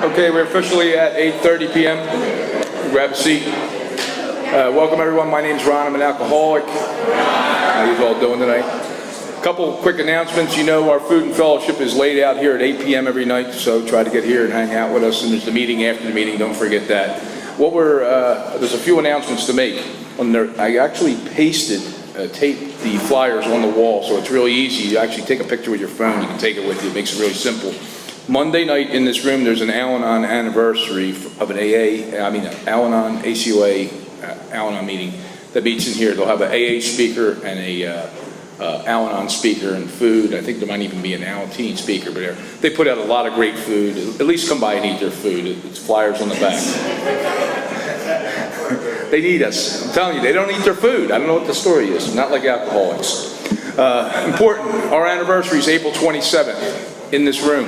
Okay, we're officially at 8:30 p.m. Grab a seat. Welcome everyone. My name's Ron. I'm an alcoholic. How you all doing tonight? A couple quick announcements. You know our food and fellowship is laid out here at 8 p.m. every night, so try to get here and hang out with us. And there's the meeting after the meeting. Don't forget that. There's a few announcements to make. I actually taped the flyers on the wall, so it's really easy. You actually take a picture with your phone. You can take it with you. It makes it really simple. Monday night in this room, there's an Al-Anon anniversary of an Al-Anon ACOA Al-Anon meeting that meets in here. They'll have an AA speaker and a Al-Anon speaker and food. I think there might even be an Al-Anon speaker, but they put out a lot of great food. At least come by and eat their food. It's flyers on the back. They need us. I'm telling you, they don't eat their food. I don't know what the story is. Not like alcoholics. Important, our anniversary is April 27th in this room.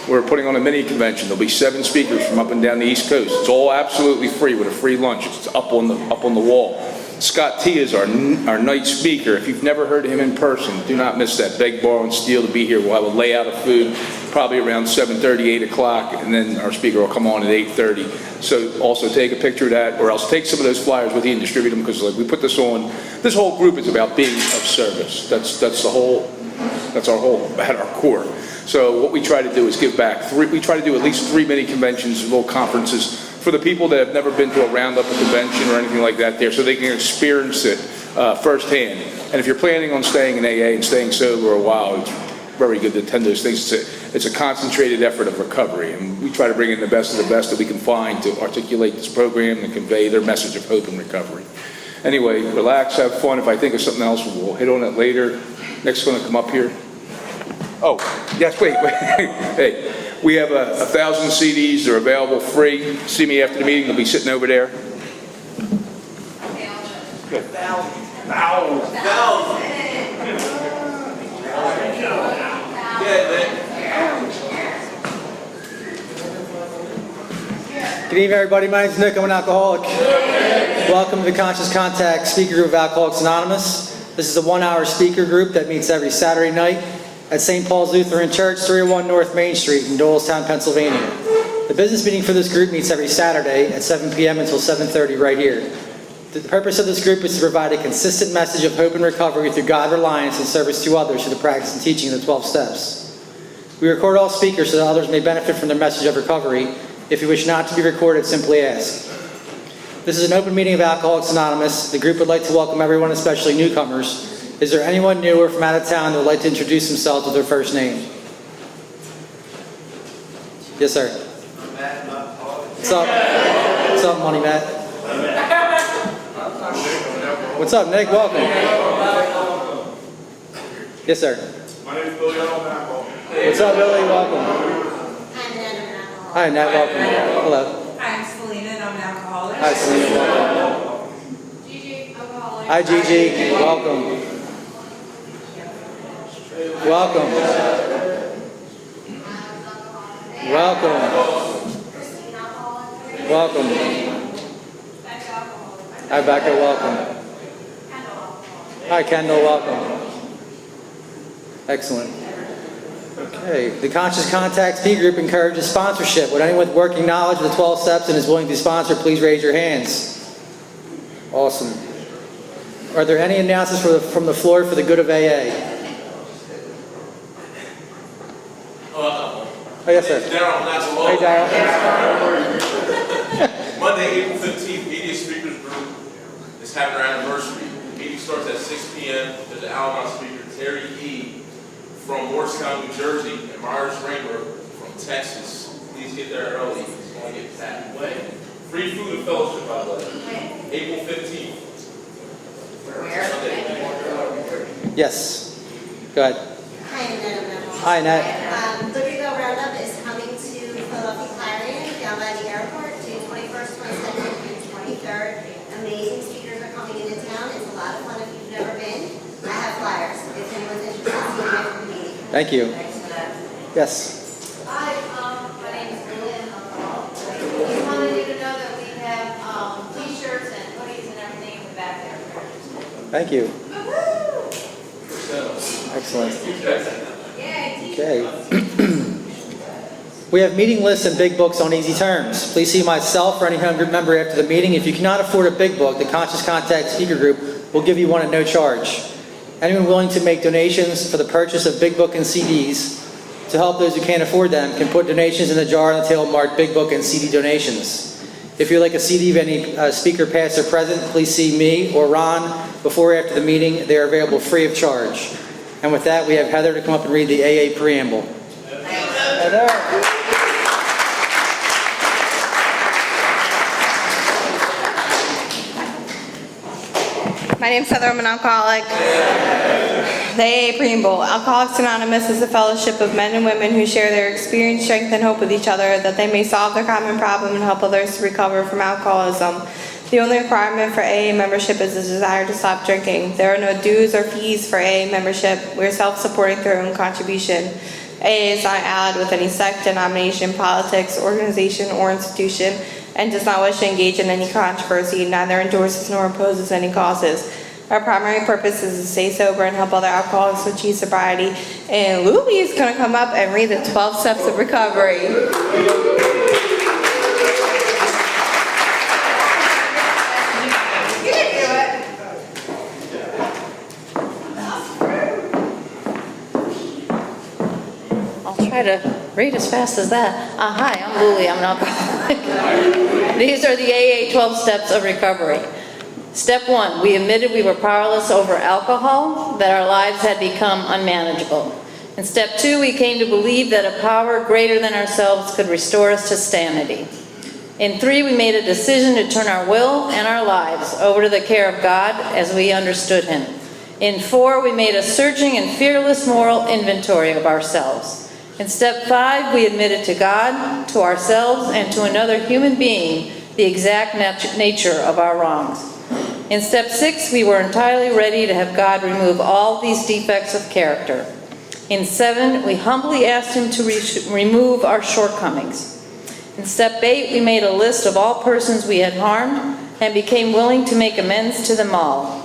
We're putting on a mini convention. There'll be 7 speakers from up and down the East Coast. It's all absolutely free with a free lunch. It's up on the wall. Scott T is our night speaker. If you've never heard him in person, do not miss that. Beg, borrow, and steal to be here. We'll have a layout of food, probably around 7:30, 8 o'clock, and then our speaker will come on at 8:30. So also take a picture of that, or else take some of those flyers with you and distribute them, because like we put this on. This whole group is about being of service. That's our whole at our core. So what we try to do is give back. We try to do at least 3 mini conventions, little conferences for the people that have never been to a roundup, a convention, or anything like that there, so they can experience it firsthand. And if you're planning on staying in AA and staying sober a while, it's very good to attend those things. It's a concentrated effort of recovery, and we try to bring in the best of the best that we can find to articulate this program and convey their message of hope and recovery. Anyway, relax, have fun. If I think of something else, we'll hit on it later. Next going to come up here. Oh, yes, wait. Hey, we have 1,000 CDs. They're available free. See me after the meeting. They'll be sitting over there. Good. 1,000. Good evening, everybody. My name is Nick. I'm an alcoholic. Welcome to the Conscious Contact Speaker Group of Alcoholics Anonymous. This is a 1-hour speaker group that meets every Saturday night at St. Paul's Lutheran Church, 301 North Main Street in Doylestown, Pennsylvania. The business meeting for this group meets every Saturday at 7 p.m. until 7:30 right here. The purpose of this group is to provide a consistent message of hope and recovery through God reliance and service to others through the practice and teaching of the 12 steps. We record all speakers so that others may benefit from their message of recovery. If you wish not to be recorded, simply ask. This is an open meeting of Alcoholics Anonymous. The group would like to welcome everyone, especially newcomers. Is there anyone new or from out of town that would like to introduce themselves with their first name? Yes, sir. Matt. What's up? What's up, Money Matt? What's up, Nick? Welcome. Yes, sir. My name is Billy. I'm an alcoholic. What's up, Billy? Welcome. Hi, Nat. Welcome. Hello. I'm Selena and I'm an alcoholic. Hi, Selena. Welcome. Gigi, alcoholic. Hi, Gigi. Welcome. Welcome. Welcome. Welcome. Hi, Becca. Welcome. Hi, Kendall. Welcome. Excellent. Okay. The Conscious Contact Speaker Group encourages sponsorship. Would anyone with working knowledge of the 12 steps and is willing to sponsor, please raise your hands. Awesome. Are there any announcements from the floor for the good of AA? Oh, yes, sir. Daryl, that's a Hey, Daryl. Monday, April 15th, Media Speakers Group is having their anniversary. The meeting starts at 6 p.m. There's an Al-Anon speaker, Terry E. from Morristown, New Jersey, and Myers Raymer from Texas. Please get there early. It's going to get packed away. Free food and fellowship, by the way. April 15th. Sunday. Yes. Go ahead. Hi, Annette. Hi, Annette. Libertyville Roundup is coming to Philadelphia Clarion down by the airport, June 21st, 22nd, and 23rd. Amazing speakers are coming into town. It's a lot of fun if you've never been. I have flyers if anyone's interested in seeing after the meeting. Thank you. Thanks for that. Yes. Hi, my name is Lynn. Just wanted you to know that we have t-shirts and hoodies and everything in the back there. Thank you. Woo-hoo! Excellent. Yay, Okay. We have meeting lists and big books on easy terms. Please see myself or any home group member after the meeting. If you cannot afford a big book, the Conscious Contact Speaker Group will give you one at no charge. Anyone willing to make donations for the purchase of big book and CDs to help those who can't afford them can put donations in the jar on the table marked big book and CD donations. If you'd like a CD of any speaker past or present, please see me or Ron before or after the meeting. They are available free of charge. And with that, we have Heather to come up and read the AA preamble. Heather. My name's Heather, I'm an alcoholic. The AA Preamble. Alcoholics Anonymous is a fellowship of men and women who share their experience, strength, and hope with each other that they may solve their common problem and help others to recover from alcoholism. The only requirement for AA membership is a desire to stop drinking. There are no dues or fees for AA membership. We're self-supporting through our own contribution. AA is not allied with any sect, denomination, politics, organization, or institution, and does not wish to engage in any controversy, neither endorses nor opposes any causes. Our primary purpose is to stay sober and help other alcoholics achieve sobriety. And Louie is going to come up and read the 12 steps of recovery. You can do it. I'll try to read as fast as that. Hi, I'm Luli. I'm an alcoholic. These are the AA 12 steps of recovery. Step 1, we admitted we were powerless over alcohol, that our lives had become unmanageable. In step 2, we came to believe that a power greater than ourselves could restore us to sanity. In 3, we made a decision to turn our will and our lives over to the care of God as we understood Him. In 4, we made a searching and fearless moral inventory of ourselves. In step 5, we admitted to God, to ourselves, and to another human being the exact nature of our wrongs. In step 6, we were entirely ready to have God remove all these defects of character. In 7, we humbly asked Him to remove our shortcomings. In step 8, we made a list of all persons we had harmed and became willing to make amends to them all.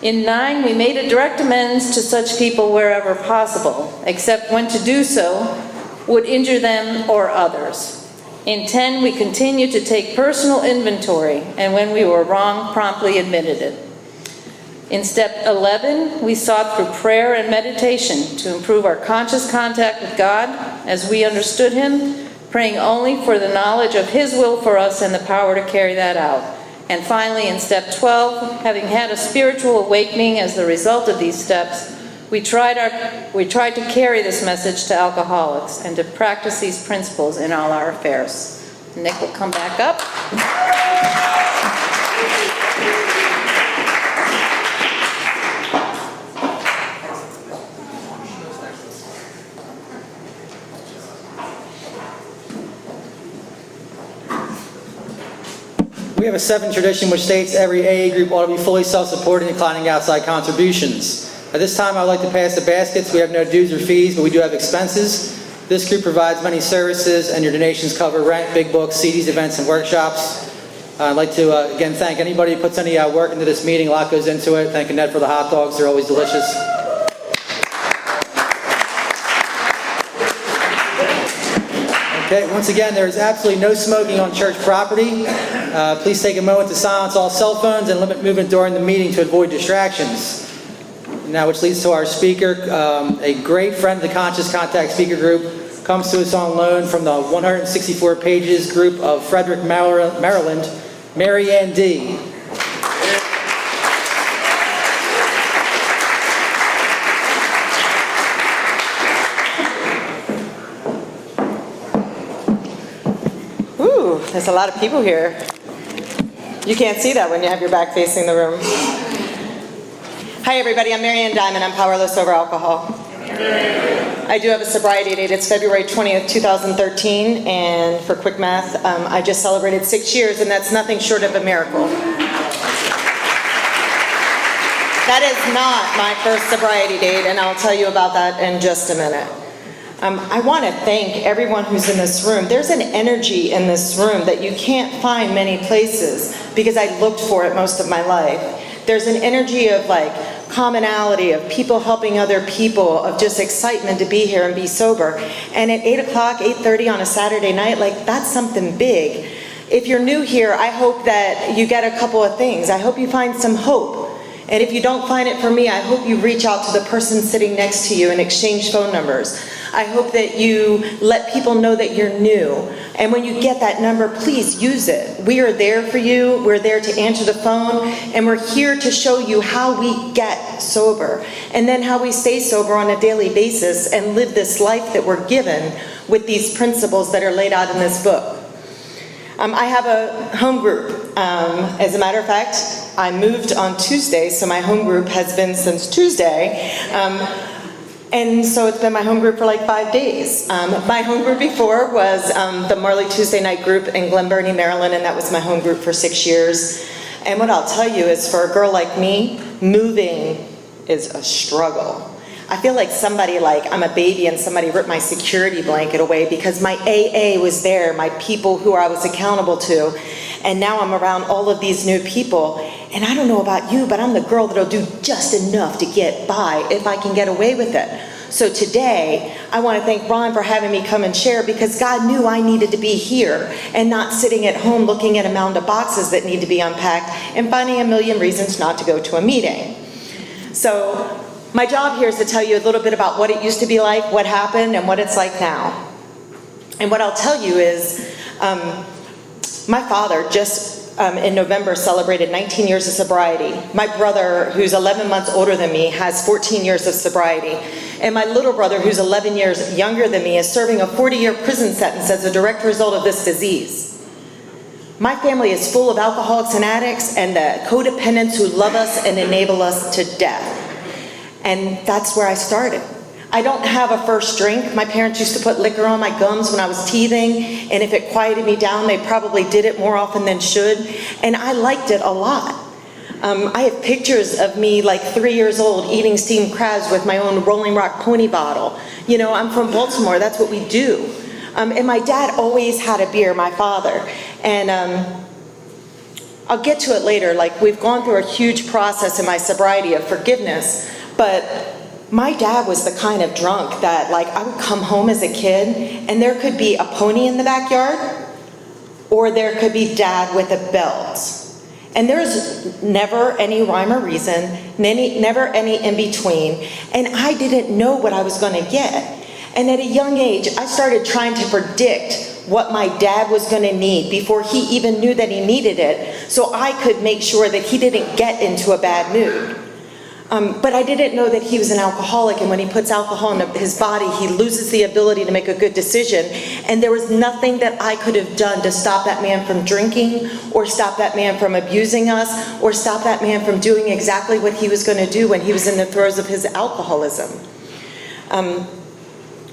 In 9, we made a direct amends to such people wherever possible, except when to do so would injure them or others. In 10, we continued to take personal inventory, and when we were wrong, promptly admitted it. In step 11, we sought through prayer and meditation to improve our conscious contact with God as we understood Him, praying only for the knowledge of His will for us and the power to carry that out. And finally, in step 12, having had a spiritual awakening as the result of these steps, we tried to carry this message to alcoholics and to practice these principles in all our affairs. Nick will come back up. We have a 7 tradition which states every AA group ought to be fully self-supporting and declining outside contributions. At this time, I'd like to pass the baskets. We have no dues or fees, but we do have expenses. This group provides many services, and your donations cover rent, big books, CDs, events, and workshops. I'd like to, again, thank anybody who puts any work into this meeting. A lot goes into it. Thank Annette for the hot dogs. They're always delicious. Okay, once again, there is absolutely no smoking on church property. Please take a moment to silence all cell phones and limit movement during the meeting to avoid distractions. Now, which leads to our speaker, a great friend of the Conscious Contact Speaker Group, comes to us on loan from the 164 pages group of Frederick, Maryland, Marianne D. Ooh, there's a lot of people here. You can't see that when you have your back facing the room. Hi everybody, I'm Marianne D, and I'm powerless over alcohol. I do have a sobriety date. It's February 20th, 2013, and for quick math, I just celebrated 6 years, and that's nothing short of a miracle. That is not my first sobriety date, and I'll tell you about that in just a minute. I want to thank everyone who's in this room. There's an energy in this room that you can't find many places because I looked for it most of my life. There's an energy of like commonality of people helping other people, of just excitement to be here and be sober. And at 8 o'clock, 8:30 on a Saturday night, like, that's something big. If you're new here, I hope that you get a couple of things. I hope you find some hope. And if you don't find it from me, I hope you reach out to the person sitting next to you and exchange phone numbers. I hope that you let people know that you're new. And when you get that number, please use it. We are there for you. We're there to answer the phone. And we're here to show you how we get sober. And then how we stay sober on a daily basis and live this life that we're given with these principles that are laid out in this book. I have a home group. As a matter of fact, I moved on Tuesday, so my home group has been since Tuesday. And so it's been my home group for like 5 days. My home group before was the Marley Tuesday night group in Glen Burnie, Maryland, and that was my home group for 6 years. And what I'll tell you is, for a girl like me, moving is a struggle. I feel like I'm a baby and somebody ripped my security blanket away, because my AA was there, my people who I was accountable to. And now I'm around all of these new people. And I don't know about you, but I'm the girl that'll do just enough to get by if I can get away with it. So today, I want to thank Ron for having me come and share, because God knew I needed to be here and not sitting at home looking at a mound of boxes that need to be unpacked and finding a million reasons not to go to a meeting. So my job here is to tell you a little bit about what it used to be like, what happened, and what it's like now. And what I'll tell you is, my father just in November celebrated 19 years of sobriety. My brother, who's 11 months older than me, has 14 years of sobriety. And my little brother, who's 11 years younger than me, is serving a 40-year prison sentence as a direct result of this disease. My family is full of alcoholics and addicts and the codependents who love us and enable us to death. And that's where I started. I don't have a first drink. My parents used to put liquor on my gums when I was teething, and if it quieted me down, they probably did it more often than should, and I liked it a lot. I have pictures of me like 3 years old eating steamed crabs with my own Rolling Rock pony bottle. You know, I'm from Baltimore, that's what we do. And my dad always had a beer, my father. And I'll get to it later. Like, we've gone through a huge process in my sobriety of forgiveness, but my dad was the kind of drunk that, like, I would come home as a kid and there could be a pony in the backyard, or there could be dad with a belt. And there's never any rhyme or reason, never any in between. And I didn't know what I was going to get. And at a young age, I started trying to predict what my dad was going to need before he even knew that he needed it, so I could make sure that he didn't get into a bad mood. But I didn't know that he was an alcoholic, and when he puts alcohol in his body, he loses the ability to make a good decision. And there was nothing that I could have done to stop that man from drinking, or stop that man from abusing us, or stop that man from doing exactly what he was going to do when he was in the throes of his alcoholism.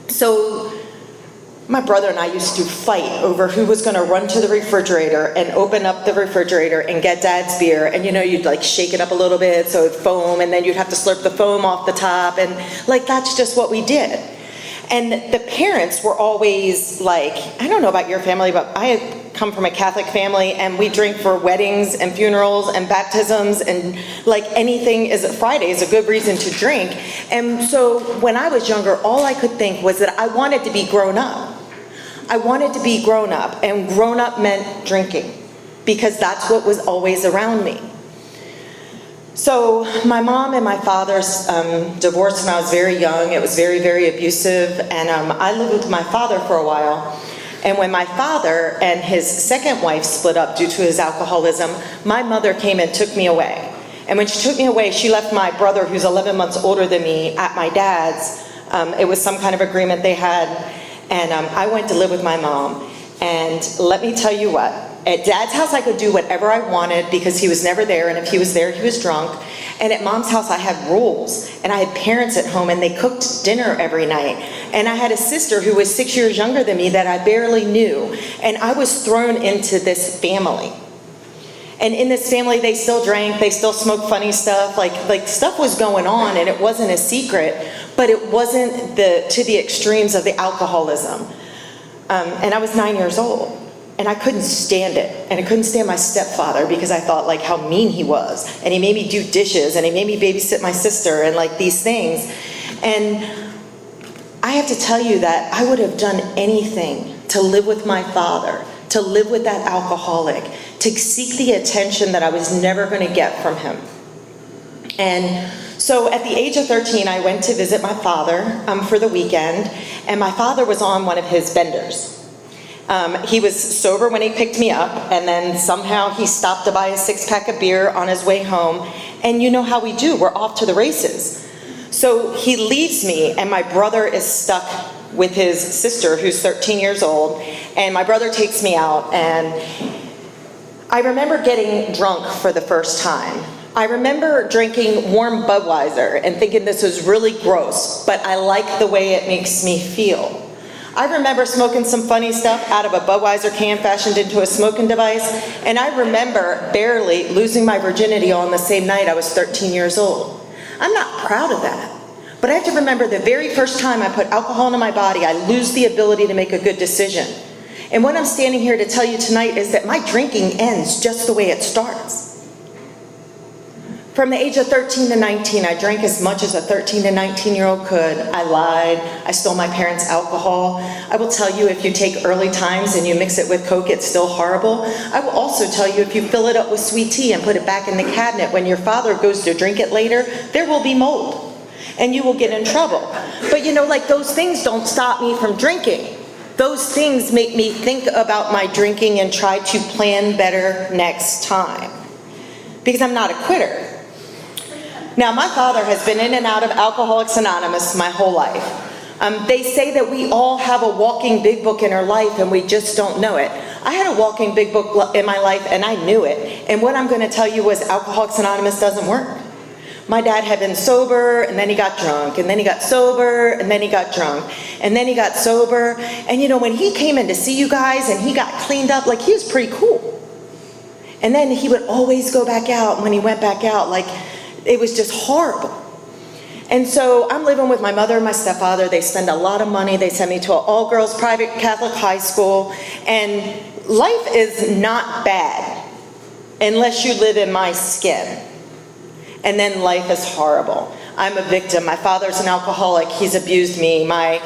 So my brother and I used to fight over who was going to run to the refrigerator and open up the refrigerator and get Dad's beer. And, you know, you'd like shake it up a little bit so it'd foam, and then you'd have to slurp the foam off the top. And like, that's just what we did. And the parents were always like, I don't know about your family, but I come from a Catholic family, and we drink for weddings and funerals and baptisms, and like anything Friday is a good reason to drink. And so when I was younger, all I could think was that I wanted to be grown up. I wanted to be grown up, and grown up meant drinking, because that's what was always around me. So my mom and my father divorced when I was very young. It was very, very abusive, and I lived with my father for a while. And when my father and his second wife split up due to his alcoholism, my mother came and took me away. And when she took me away, she left my brother, who's 11 months older than me, at my dad's. It was some kind of agreement they had. And I went to live with my mom. And let me tell you what, at Dad's house I could do whatever I wanted because he was never there, and if he was there, he was drunk. And at Mom's house I had rules, and I had parents at home, and they cooked dinner every night. And I had a sister who was 6 years younger than me that I barely knew, and I was thrown into this family. And in this family, they still drank, they still smoked funny stuff, like stuff was going on, and it wasn't a secret, but it wasn't to the extremes of the alcoholism. And I was 9 years old. And I couldn't stand it. And I couldn't stand my stepfather because I thought like how mean he was. And he made me do dishes and he made me babysit my sister and like these things. And I have to tell you that I would have done anything to live with my father, to live with that alcoholic, to seek the attention that I was never going to get from him. And so at the age of 13, I went to visit my father for the weekend, and my father was on one of his benders. He was sober when he picked me up, and then somehow he stopped to buy a 6-pack of beer on his way home. And you know how we do, we're off to the races. So he leaves me, and my brother is stuck with his sister, who's 13 years old, and my brother takes me out, and I remember getting drunk for the first time. I remember drinking warm Budweiser and thinking this was really gross, but I like the way it makes me feel. I remember smoking some funny stuff out of a Budweiser can fashioned into a smoking device, and I remember barely losing my virginity on the same night I was 13 years old. I'm not proud of that, but I have to remember the very first time I put alcohol into my body, I lose the ability to make a good decision. And what I'm standing here to tell you tonight is that my drinking ends just the way it starts. From the age of 13 to 19, I drank as much as a 13 to 19-year-old could. I lied. I stole my parents' alcohol. I will tell you, if you take early times and you mix it with Coke, it's still horrible. I will also tell you, if you fill it up with sweet tea and put it back in the cabinet, when your father goes to drink it later, there will be mold, and you will get in trouble. But you know, like, those things don't stop me from drinking. Those things make me think about my drinking and try to plan better next time, because I'm not a quitter. Now, my father has been in and out of Alcoholics Anonymous my whole life. They say that we all have a walking big book in our life and we just don't know it. I had a walking big book in my life and I knew it. And what I'm going to tell you was Alcoholics Anonymous doesn't work. My dad had been sober, and then he got drunk, and then he got sober, and then he got drunk, and then he got sober. And you know, when he came in to see you guys and he got cleaned up, like, he was pretty cool. And then he would always go back out, and when he went back out, like, it was just horrible. And so I'm living with my mother and my stepfather. They spend a lot of money. They send me to an all-girls private Catholic high school. And life is not bad unless you live in my skin. And then life is horrible. I'm a victim. My father's an alcoholic. He's abused me. My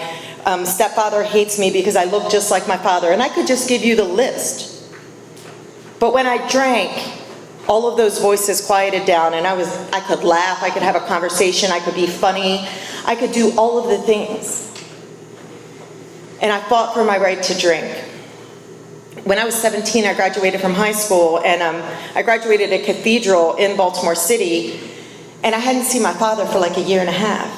stepfather hates me because I look just like my father. And I could just give you the list. But when I drank, all of those voices quieted down, and I could laugh, I could have a conversation, I could be funny, I could do all of the things. And I fought for my right to drink. When I was 17, I graduated from high school, and I graduated at Cathedral in Baltimore City, and I hadn't seen my father for like a year and a half.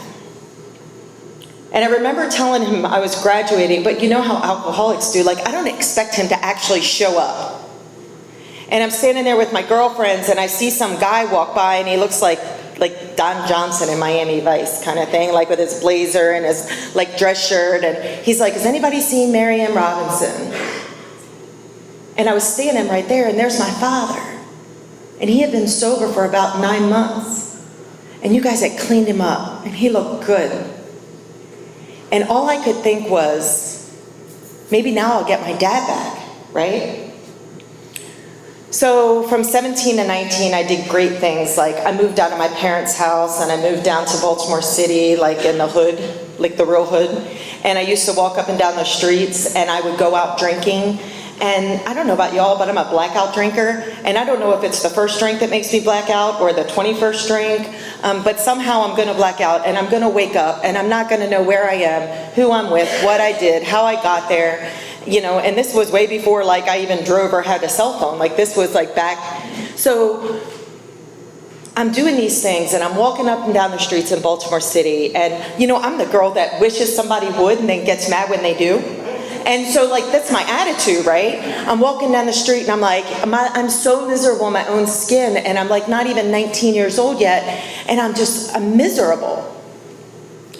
And I remember telling him I was graduating, but you know how alcoholics do, like, I don't expect him to actually show up. And I'm standing there with my girlfriends, and I see some guy walk by, and he looks like Don Johnson in Miami Vice kind of thing, like with his blazer and his like dress shirt. And he's like, "Has anybody seen Marianne Robinson?" And I was standing right there, and there's my father. And he had been sober for about 9 months. And you guys had cleaned him up, and he looked good. And all I could think was, maybe now I'll get my dad back, right? So from 17 to 19, I did great things. Like, I moved out of my parents' house, and I moved down to Baltimore City, like in the hood, like the real hood. And I used to walk up and down the streets, and I would go out drinking. And I don't know about y'all, but I'm a blackout drinker. And I don't know if it's the first drink that makes me black out or the 21st drink. But somehow I'm going to black out, and I'm going to wake up, and I'm not going to know where I am, who I'm with, what I did, how I got there. You know, and this was way before, like, I even drove or had a cell phone. Like, this was like back. So I'm doing these things, and I'm walking up and down the streets in Baltimore City, and you know, I'm the girl that wishes somebody would and then gets mad when they do. And so, like, that's my attitude, right? I'm walking down the street, and I'm like, I'm so miserable in my own skin, and I'm like not even 19 years old yet, and I'm miserable.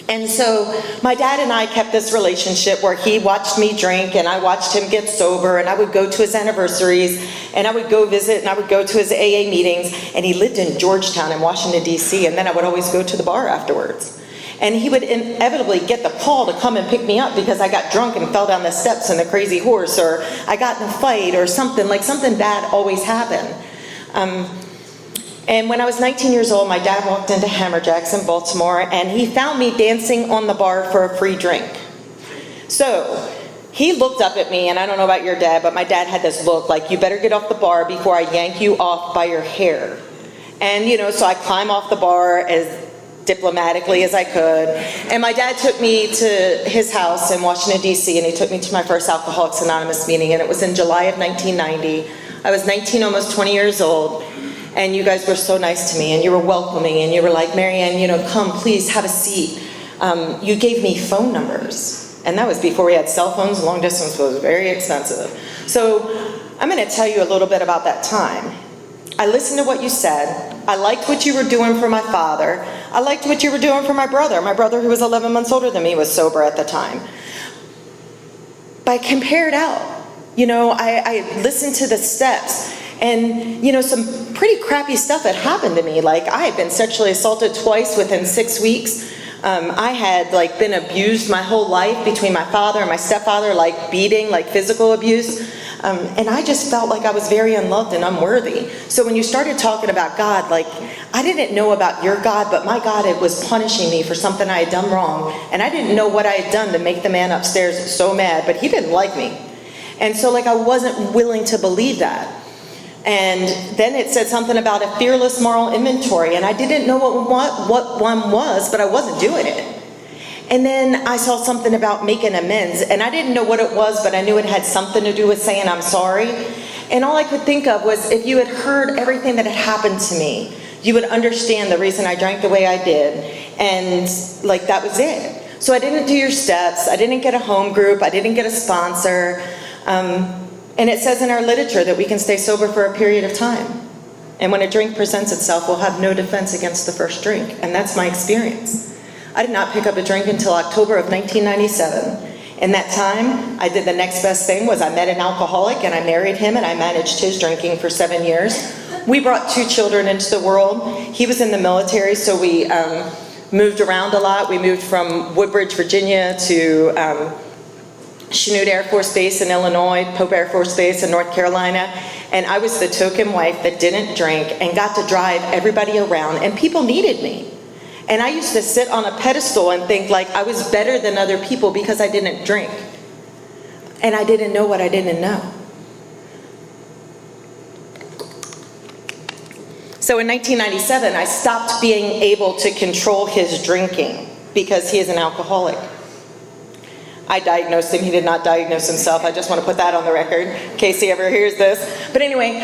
And so my dad and I kept this relationship where he watched me drink and I watched him get sober, and I would go to his anniversaries, and I would go visit, and I would go to his AA meetings. And he lived in Georgetown in Washington, D.C., and then I would always go to the bar afterwards. And he would inevitably get the call to come and pick me up because I got drunk and fell down the steps in the Crazy Horse, or I got in a fight or something, like something bad always happened. And when I was 19 years old, my dad walked into Hammerjack's in Baltimore, and he found me dancing on the bar for a free drink. So he looked up at me, and I don't know about your dad, but my dad had this look like, you better get off the bar before I yank you off by your hair. And, so I climb off the bar as diplomatically as I could. And my dad took me to his house in Washington, D.C., and he took me to my first Alcoholics Anonymous meeting, and it was in July of 1990. I was 19, almost 20 years old, and you guys were so nice to me, and you were welcoming, and you were like, Marianne, come, please, have a seat. You gave me phone numbers, and that was before we had cell phones. Long distance was very expensive. So I'm going to tell you a little bit about that time. I listened to what you said. I liked what you were doing for my father. I liked what you were doing for my brother. My brother, who was 11 months older than me, was sober at the time. But I compared out. I listened to the steps. And, some pretty crappy stuff had happened to me. Like, I had been sexually assaulted twice within 6 weeks. I had, been abused my whole life between my father and my stepfather, beating, physical abuse. And I just felt like I was very unloved and unworthy. So when you started talking about God, I didn't know about your God, but my God, it was punishing me for something I had done wrong. And I didn't know what I had done to make the man upstairs so mad, but he didn't like me. And so, I wasn't willing to believe that. And then it said something about a fearless moral inventory, and I didn't know what one was, but I wasn't doing it. And then I saw something about making amends, and I didn't know what it was, but I knew it had something to do with saying I'm sorry. And all I could think of was, if you had heard everything that had happened to me, you would understand the reason I drank the way I did. And that was it. So I didn't do your steps. I didn't get a home group. I didn't get a sponsor. And it says in our literature that we can stay sober for a period of time. And when a drink presents itself, we'll have no defense against the first drink. And that's my experience. I did not pick up a drink until October of 1997. In that time, I did the next best thing, was I met an alcoholic, and I married him, and I managed his drinking for 7 years. We brought 2 children into the world. He was in the military, so we moved around a lot. We moved from Woodbridge, Virginia to Chanute Air Force Base in Illinois, Pope Air Force Base in North Carolina. And I was the token wife that didn't drink and got to drive everybody around, and people needed me. And I used to sit on a pedestal and think I was better than other people because I didn't drink. And I didn't know what I didn't know. So in 1997, I stopped being able to control his drinking because he is an alcoholic. I diagnosed him. He did not diagnose himself. I just want to put that on the record in case he ever hears this. But anyway,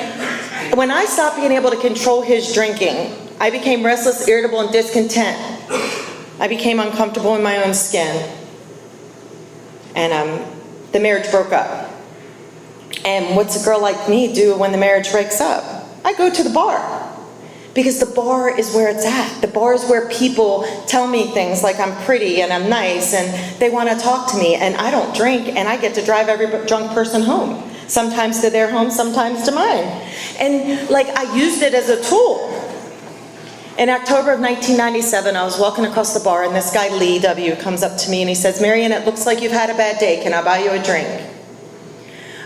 when I stopped being able to control his drinking, I became restless, irritable, and discontent. I became uncomfortable in my own skin. And the marriage broke up. And what's a girl like me do when the marriage breaks up? I go to the bar. Because the bar is where it's at. The bar is where people tell me things like I'm pretty and I'm nice and they want to talk to me, and I don't drink, and I get to drive every drunk person home. Sometimes to their home, sometimes to mine. And I used it as a tool. In October of 1997, I was walking across the bar, and this guy, Lee W., comes up to me and he says, Marianne, it looks like you've had a bad day. Can I buy you a drink?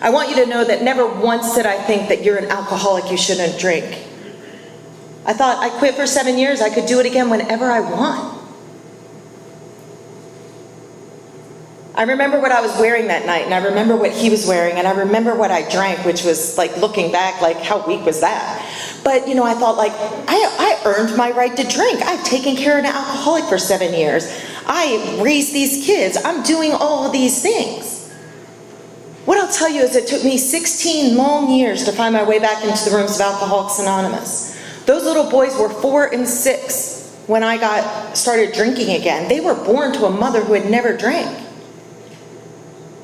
I want you to know that never once did I think that you're an alcoholic, you shouldn't drink. I thought, I quit for 7 years, I could do it again whenever I want. I remember what I was wearing that night, and I remember what he was wearing, and I remember what I drank, which was looking back, how weak was that? But, I thought I earned my right to drink. I've taken care of an alcoholic for 7 years. I raised these kids. I'm doing all of these things. What I'll tell you is it took me 16 long years to find my way back into the rooms of Alcoholics Anonymous. Those little boys were 4 and 6 when I started drinking again. They were born to a mother who had never drank.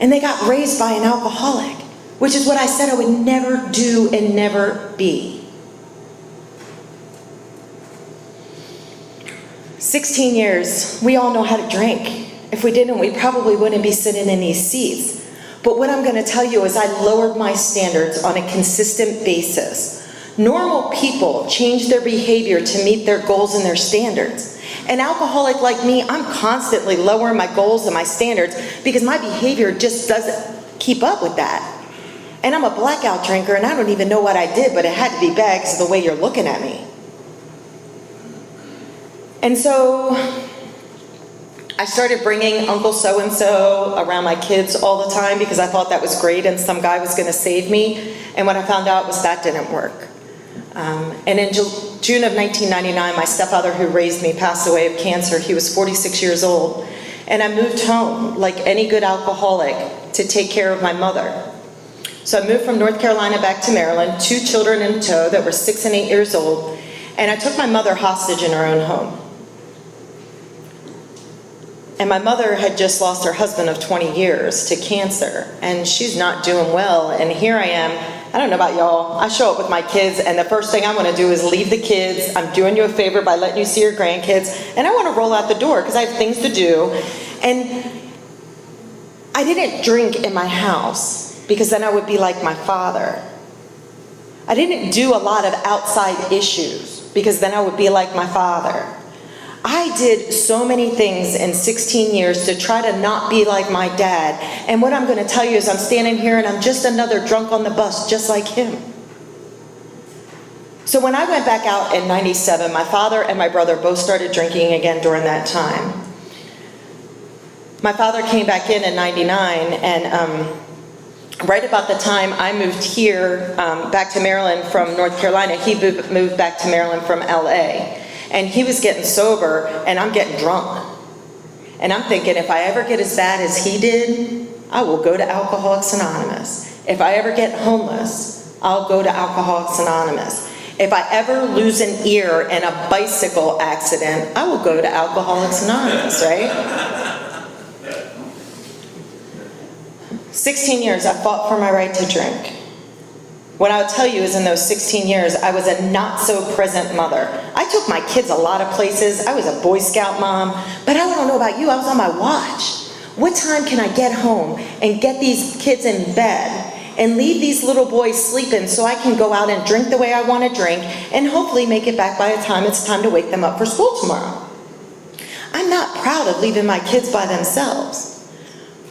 And they got raised by an alcoholic, which is what I said I would never do and never be. 16 years, we all know how to drink. If we didn't, we probably wouldn't be sitting in these seats. But what I'm going to tell you is I lowered my standards on a consistent basis. Normal people change their behavior to meet their goals and their standards. An alcoholic like me, I'm constantly lowering my goals and my standards because my behavior just doesn't keep up with that. And I'm a blackout drinker, and I don't even know what I did, but it had to be bad because of the way you're looking at me. And so I started bringing Uncle So-and-so around my kids all the time because I thought that was great and some guy was going to save me. And what I found out was that didn't work. And in June of 1999, my stepfather who raised me passed away of cancer. He was 46 years old. And I moved home, like any good alcoholic, to take care of my mother. So I moved from North Carolina back to Maryland, 2 children in tow that were 6 and 8 years old, and I took my mother hostage in her own home. And my mother had just lost her husband of 20 years to cancer, and she's not doing well, and here I am. I don't know about y'all, I show up with my kids, and the first thing I want to do is leave the kids. I'm doing you a favor by letting you see your grandkids, and I want to roll out the door because I have things to do. And I didn't drink in my house, because then I would be like my father. I didn't do a lot of outside issues, because then I would be like my father. I did so many things in 16 years to try to not be like my dad. And what I'm going to tell you is I'm standing here and I'm just another drunk on the bus, just like him. So when I went back out in 97, my father and my brother both started drinking again during that time. My father came back in 99, and right about the time I moved here back to Maryland from North Carolina, he moved back to Maryland from LA. And he was getting sober, and I'm getting drunk. And I'm thinking, if I ever get as bad as he did, I will go to Alcoholics Anonymous. If I ever get homeless, I'll go to Alcoholics Anonymous. If I ever lose an ear in a bicycle accident, I will go to Alcoholics Anonymous, right? 16 years I fought for my right to drink. What I would tell you is in those 16 years, I was a not-so-present mother. I took my kids a lot of places. I was a Boy Scout mom. But I don't know about you, I was on my watch. What time can I get home and get these kids in bed and leave these little boys sleeping so I can go out and drink the way I want to drink and hopefully make it back by the time it's time to wake them up for school tomorrow? I'm not proud of leaving my kids by themselves.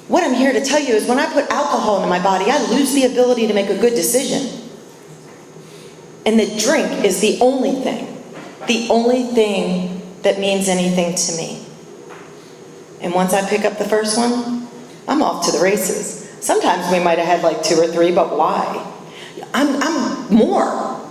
What I'm here to tell you is when I put alcohol into my body, I lose the ability to make a good decision. And the drink is the only thing that means anything to me. And once I pick up the first one, I'm off to the races. Sometimes we might have had like 2 or 3, but why? I'm more.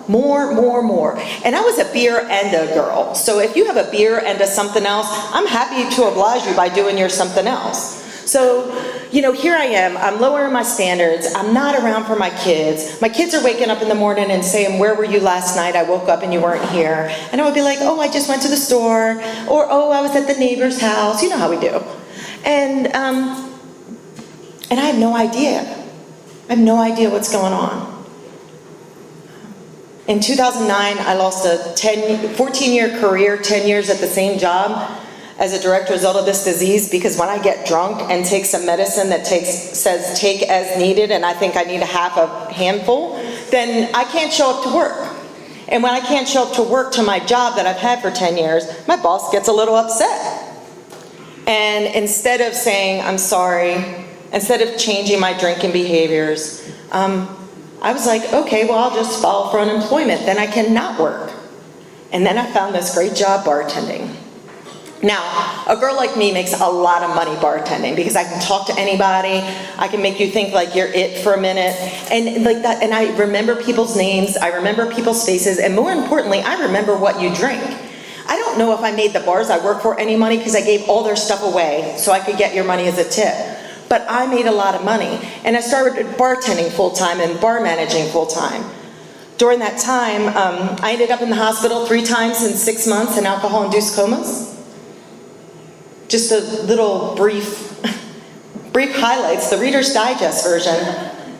And I was a beer and a girl. So if you have a beer and a something else, I'm happy to oblige you by doing your something else. So, here I am. I'm lowering my standards. I'm not around for my kids. My kids are waking up in the morning and saying, "Where were you last night? I woke up and you weren't here." And I would be like, "Oh, I just went to the store," or "Oh, I was at the neighbor's house." You know how we do. And I have no idea. I have no idea what's going on. In 2009, I lost a 14-year career, 10 years at the same job, as a direct result of this disease, because when I get drunk and take some medicine that says take as needed, and I think I need a half a handful, then I can't show up to work. And when I can't show up to work to my job that I've had for 10 years, my boss gets a little upset. And instead of saying, "I'm sorry," instead of changing my drinking behaviors, I was like, okay, well, I'll just file for unemployment. Then I cannot work. And then I found this great job bartending. Now, a girl like me makes a lot of money bartending because I can talk to anybody. I can make you think like you're it for a minute. And like that, and I remember people's names, I remember people's faces, and more importantly, I remember what you drink. I don't know if I made the bars I work for any money because I gave all their stuff away so I could get your money as a tip. But I made a lot of money. And I started bartending full-time and bar managing full-time. During that time, I ended up in the hospital 3 times in 6 months in alcohol-induced comas. Just a little brief highlights, the Reader's Digest version.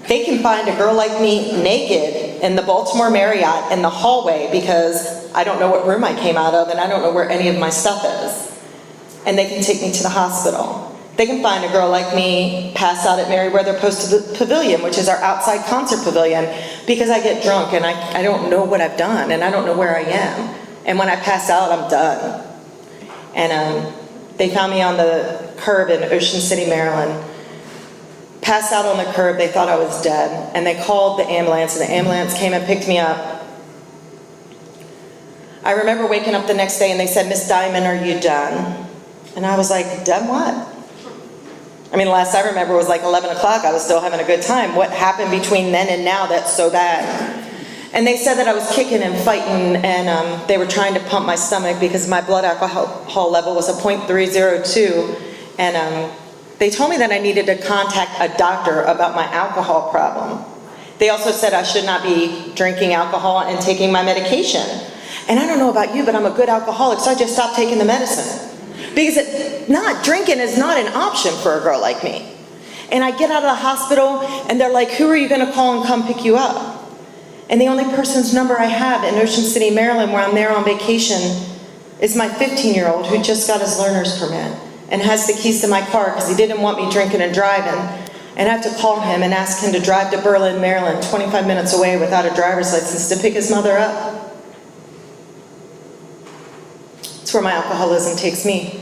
They can find a girl like me naked in the Baltimore Marriott in the hallway because I don't know what room I came out of and I don't know where any of my stuff is. And they can take me to the hospital. They can find a girl like me passed out at Meriwether Post Pavilion, which is our outside concert pavilion, because I get drunk and I don't know what I've done and I don't know where I am. And when I pass out, I'm done. And they found me on the curb in Ocean City, Maryland. Passed out on the curb, they thought I was dead. And they called the ambulance, and the ambulance came and picked me up. I remember waking up the next day and they said, "Miss Diamond, are you done?" And I was like, "Done what?" I mean, last I remember was like 11 o'clock. I was still having a good time. What happened between then and now that's so bad? And they said that I was kicking and fighting, and they were trying to pump my stomach because my blood alcohol level was a .302. And they told me that I needed to contact a doctor about my alcohol problem. They also said I should not be drinking alcohol and taking my medication. And I don't know about you, but I'm a good alcoholic, so I just stopped taking the medicine. Because not drinking is not an option for a girl like me. And I get out of the hospital, and they're like, "Who are you going to call and come pick you up?" And the only person's number I have in Ocean City, Maryland, where I'm there on vacation, is my 15-year-old who just got his learner's permit and has the keys to my car because he didn't want me drinking and driving. And I have to call him and ask him to drive to Berlin, Maryland, 25 minutes away without a driver's license to pick his mother up. It's where my alcoholism takes me.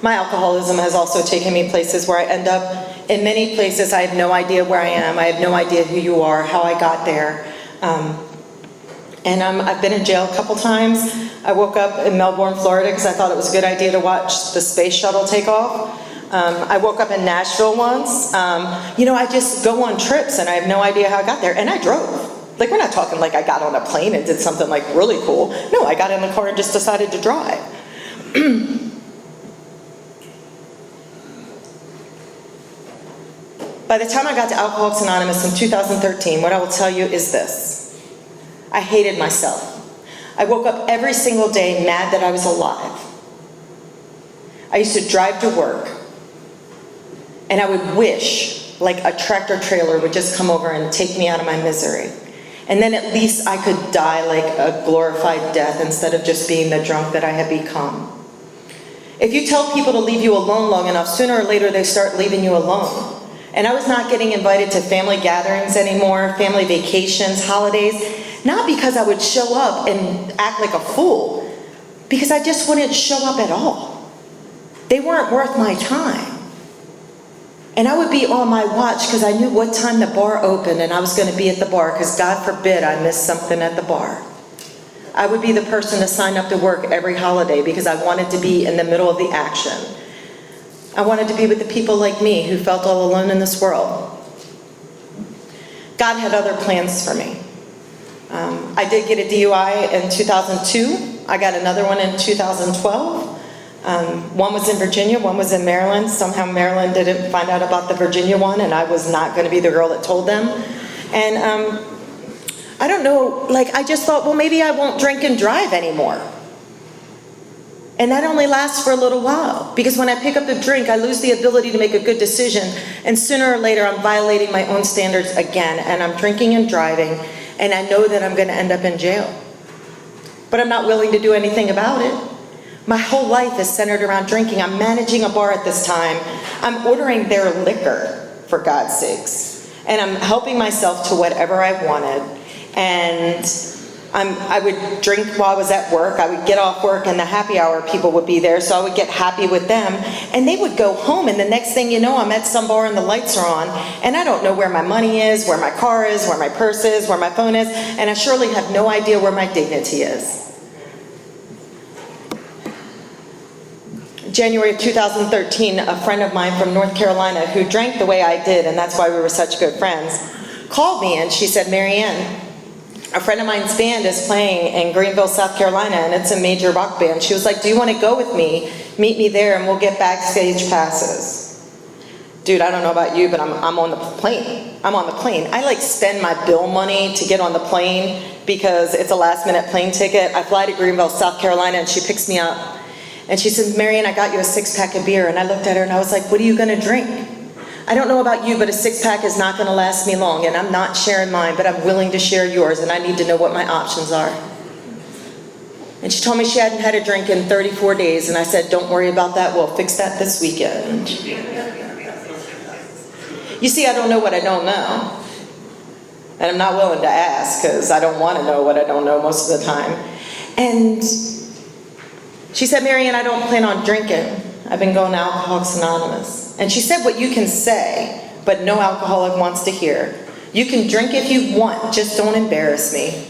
My alcoholism has also taken me places where I end up in many places I have no idea where I am. I have no idea who you are, how I got there. I've been in jail a couple times. I woke up in Melbourne, Florida because I thought it was a good idea to watch the space shuttle take off. I woke up in Nashville once. I just go on trips and I have no idea how I got there. And I drove. Like, we're not talking like I got on a plane and did something like really cool. No, I got in the car and just decided to drive. By the time I got to Alcoholics Anonymous in 2013, what I will tell you is this. I hated myself. I woke up every single day mad that I was alive. I used to drive to work, and I would wish like a tractor trailer would just come over and take me out of my misery. And then at least I could die like a glorified death instead of just being the drunk that I had become. If you tell people to leave you alone long enough, sooner or later they start leaving you alone. And I was not getting invited to family gatherings anymore, family vacations, holidays, not because I would show up and act like a fool, because I just wouldn't show up at all. They weren't worth my time. And I would be on my watch because I knew what time the bar opened and I was going to be at the bar because God forbid I missed something at the bar. I would be the person to sign up to work every holiday because I wanted to be in the middle of the action. I wanted to be with the people like me who felt all alone in this world. God had other plans for me. I did get a DUI in 2002. I got another one in 2012. One was in Virginia, one was in Maryland. Somehow Maryland didn't find out about the Virginia one, and I was not going to be the girl that told them. And I don't know, I just thought, well, maybe I won't drink and drive anymore. And that only lasts for a little while, because when I pick up the drink, I lose the ability to make a good decision, and sooner or later I'm violating my own standards again, and I'm drinking and driving, and I know that I'm going to end up in jail. But I'm not willing to do anything about it. My whole life is centered around drinking. I'm managing a bar at this time. I'm ordering their liquor, for God's sakes. And I'm helping myself to whatever I wanted. And I would drink while I was at work. I would get off work and the happy hour people would be there, so I would get happy with them. And they would go home, and the next thing you know, I'm at some bar and the lights are on, and I don't know where my money is, where my car is, where my purse is, where my phone is, and I surely have no idea where my dignity is. January of 2013, a friend of mine from North Carolina who drank the way I did, and that's why we were such good friends, called me and she said, "Marianne, a friend of mine's band is playing in Greenville, South Carolina, and it's a major rock band." She was like, "Do you want to go with me? Meet me there and we'll get backstage passes." Dude, I don't know about you, but I'm on the plane. I'm on the plane. I spend my bill money to get on the plane because it's a last minute plane ticket. I fly to Greenville, South Carolina, and she picks me up. And she says, "Marianne, I got you a 6-pack of beer." And I looked at her and I was like, "What are you going to drink?" I don't know about you, but a 6-pack is not going to last me long, and I'm not sharing mine, but I'm willing to share yours, and I need to know what my options are. And she told me she hadn't had a drink in 34 days, and I said, "Don't worry about that, we'll fix that this weekend." You see, I don't know what I don't know. And I'm not willing to ask, because I don't want to know what I don't know most of the time. And She said, Marianne, I don't plan on drinking. I've been going to Alcoholics Anonymous. And she said what you can say, but no alcoholic wants to hear. You can drink if you want, just don't embarrass me.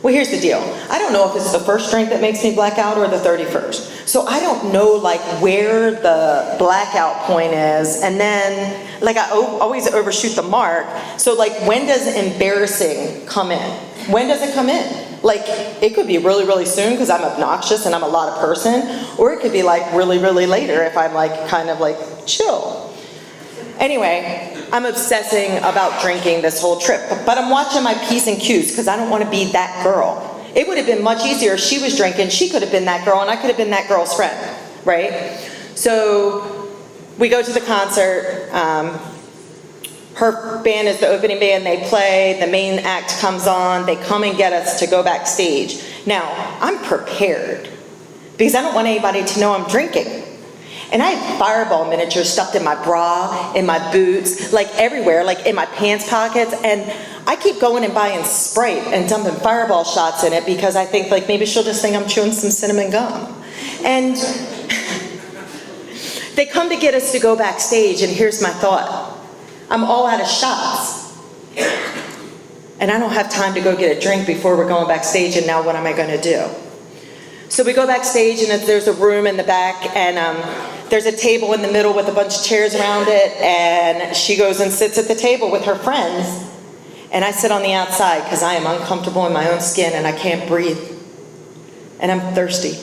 Well, here's the deal. I don't know if it's the first drink that makes me black out or the 31st. So I don't know like where the blackout point is. And then like I always overshoot the mark. So like when does embarrassing come in? When does it come in? Like it could be really, really soon because I'm obnoxious and I'm a lot of person. Or it could be like really, really later if I'm like kind of like chill. Anyway, I'm obsessing about drinking this whole trip, but I'm watching my P's and Q's because I don't want to be that girl. It would have been much easier if she was drinking. She could have been that girl and I could have been that girl's friend, right? So we go to the concert. Her band is the opening band. They play. The main act comes on. They come and get us to go backstage. Now, I'm prepared because I don't want anybody to know I'm drinking. And I had Fireball miniatures stuffed in my bra, in my boots, like everywhere, like in my pants pockets. And I keep going and buying Sprite and dumping Fireball shots in it because I think like maybe she'll just think I'm chewing some cinnamon gum. And they come to get us to go backstage, and here's my thought. I'm all out of shots. And I don't have time to go get a drink before we're going backstage, and now what am I going to do? So we go backstage, and there's a room in the back, and there's a table in the middle with a bunch of chairs around it, and she goes and sits at the table with her friends, and I sit on the outside because I am uncomfortable in my own skin and I can't breathe, and I'm thirsty.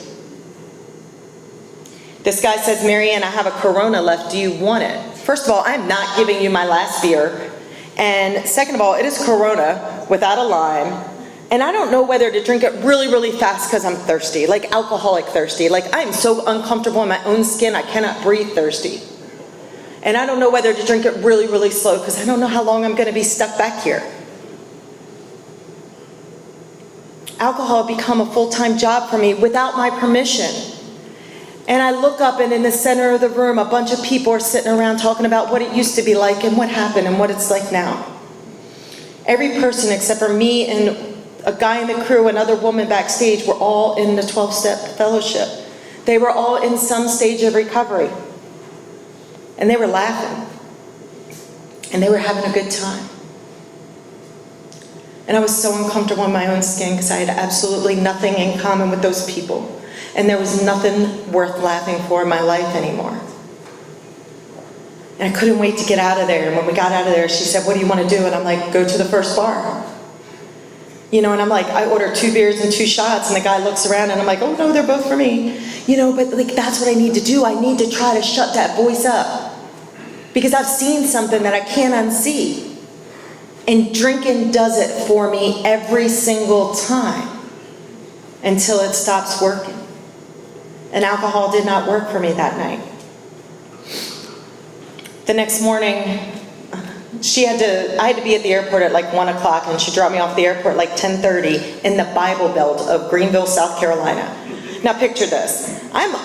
This guy says, Marianne, I have a Corona left. Do you want it? First of all, I'm not giving you my last beer, and second of all, it is Corona without a lime. And I don't know whether to drink it really, really fast because I'm thirsty, like alcoholic thirsty. Like I'm so uncomfortable in my own skin, I cannot breathe thirsty. And I don't know whether to drink it really, really slow because I don't know how long I'm going to be stuck back here. Alcohol had become a full-time job for me without my permission. And I look up, and in the center of the room, a bunch of people are sitting around talking about what it used to be like and what happened and what it's like now. Every person except for me and a guy in the crew, another woman backstage, were all in the 12-step fellowship. They were all in some stage of recovery. And they were laughing. And they were having a good time. And I was so uncomfortable in my own skin because I had absolutely nothing in common with those people. And there was nothing worth laughing for in my life anymore. And I couldn't wait to get out of there. And when we got out of there, she said, what do you want to do? And I'm like, go to the first bar. You know, and I'm like, I ordered 2 beers and 2 shots, and the guy looks around, and I'm like, oh no, they're both for me. You know, but like that's what I need to do. I need to try to shut that voice up. Because I've seen something that I can't unsee. And drinking does it for me every single time until it stops working. And alcohol did not work for me that night. The next morning, I had to be at the airport at like 1 o'clock, and she dropped me off at the airport at like 10:30 in the Bible Belt of Greenville, South Carolina. Now picture this. I'm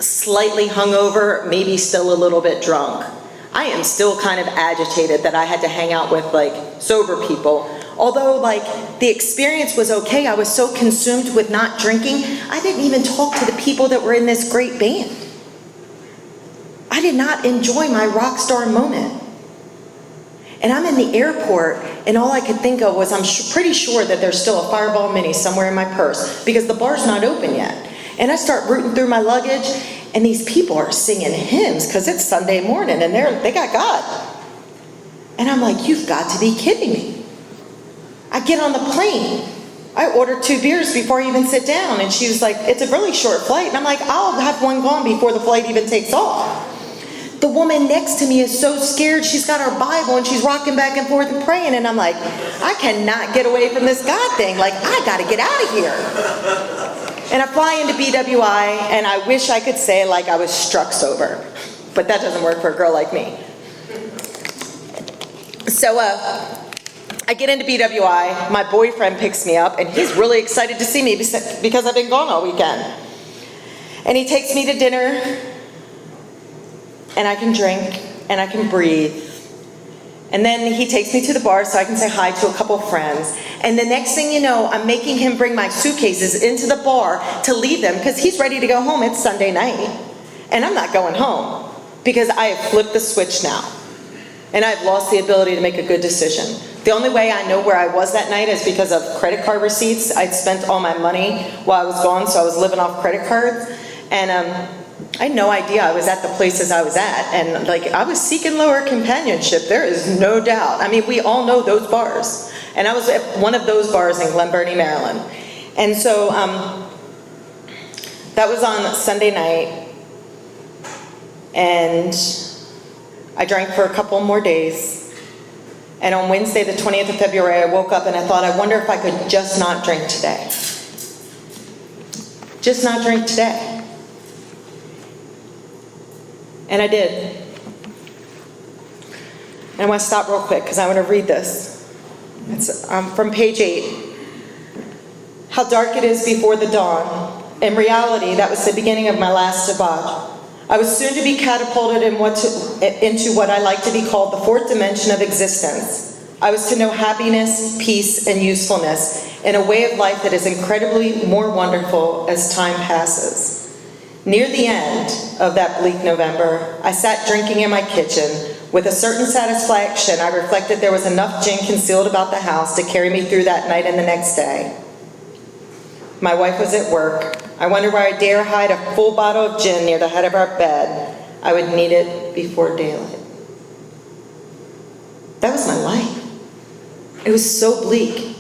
slightly hungover, maybe still a little bit drunk. I am still kind of agitated that I had to hang out with like sober people. Although like the experience was okay, I was so consumed with not drinking, I didn't even talk to the people that were in this great band. I did not enjoy my rock star moment. And I'm in the airport, and all I could think of was I'm pretty sure that there's still a Fireball Mini somewhere in my purse because the bar's not open yet. And I start rooting through my luggage, and these people are singing hymns because it's Sunday morning, and they got God. And I'm like, you've got to be kidding me. I get on the plane. I ordered 2 beers before I even sit down, and she was like, it's a really short flight. And I'm like, I'll have one gone before the flight even takes off. The woman next to me is so scared. She's got her Bible and she's rocking back and forth and praying. And I'm like, I cannot get away from this God thing. Like, I got to get out of here. And I fly into BWI, and I wish I could say like I was struck sober. But that doesn't work for a girl like me. So I get into BWI. My boyfriend picks me up, and he's really excited to see me because I've been gone all weekend. And he takes me to dinner. And I can drink, and I can breathe. And then he takes me to the bar so I can say hi to a couple of friends. And the next thing you know, I'm making him bring my suitcases into the bar to leave them because he's ready to go home. It's Sunday night. And I'm not going home because I have flipped the switch now. And I've lost the ability to make a good decision. The only way I know where I was that night is because of credit card receipts. I'd spent all my money while I was gone, so I was living off credit cards. And I had no idea I was at the places I was at. And like, I was seeking lower companionship, there is no doubt. I mean, we all know those bars. And I was at one of those bars in Glen Burnie, Maryland. And so that was on Sunday night. And I drank for a couple more days. And on Wednesday, the 20th of February, I woke up and I thought, I wonder if I could just not drink today. Just not drink today. And I did. And I want to stop real quick because I want to read this. It's from page 8. How dark it is before the dawn. In reality, that was the beginning of my last debauch. I was soon to be catapulted into what I like to be called the fourth dimension of existence. I was to know happiness, peace, and usefulness in a way of life that is incredibly more wonderful as time passes. Near the end of that bleak November, I sat drinking in my kitchen. With a certain satisfaction, I reflected there was enough gin concealed about the house to carry me through that night and the next day. My wife was at work. I wondered why I dare hide a full bottle of gin near the head of our bed. I would need it before daylight. That was my life. It was so bleak.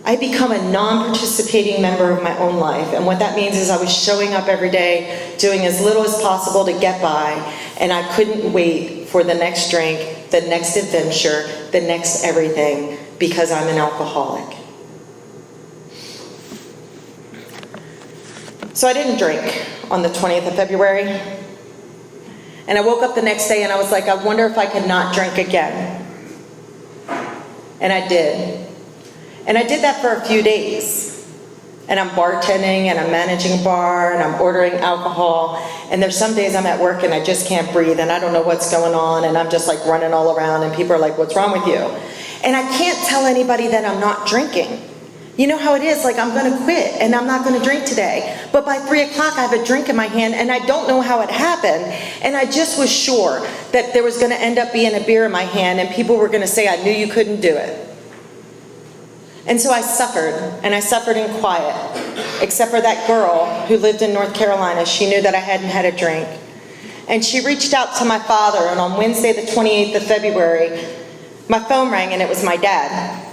I'd become a non-participating member of my own life. And what that means is I was showing up every day, doing as little as possible to get by, and I couldn't wait for the next drink, the next adventure, the next everything, because I'm an alcoholic. So I didn't drink on the 20th of February. And I woke up the next day and I was like, I wonder if I could not drink again. And I did. And I did that for a few days. And I'm bartending and I'm managing a bar and I'm ordering alcohol. And there's some days I'm at work and I just can't breathe and I don't know what's going on and I'm just like running all around and people are like, what's wrong with you? And I can't tell anybody that I'm not drinking. You know how it is, like I'm gonna quit and I'm not gonna drink today. But by 3 o'clock I have a drink in my hand and I don't know how it happened. And I just was sure that there was gonna end up being a beer in my hand and people were gonna say, I knew you couldn't do it. And so I suffered, and I suffered in quiet, except for that girl who lived in North Carolina. She knew that I hadn't had a drink. And she reached out to my father, and on Wednesday the 28th of February, my phone rang and it was my dad.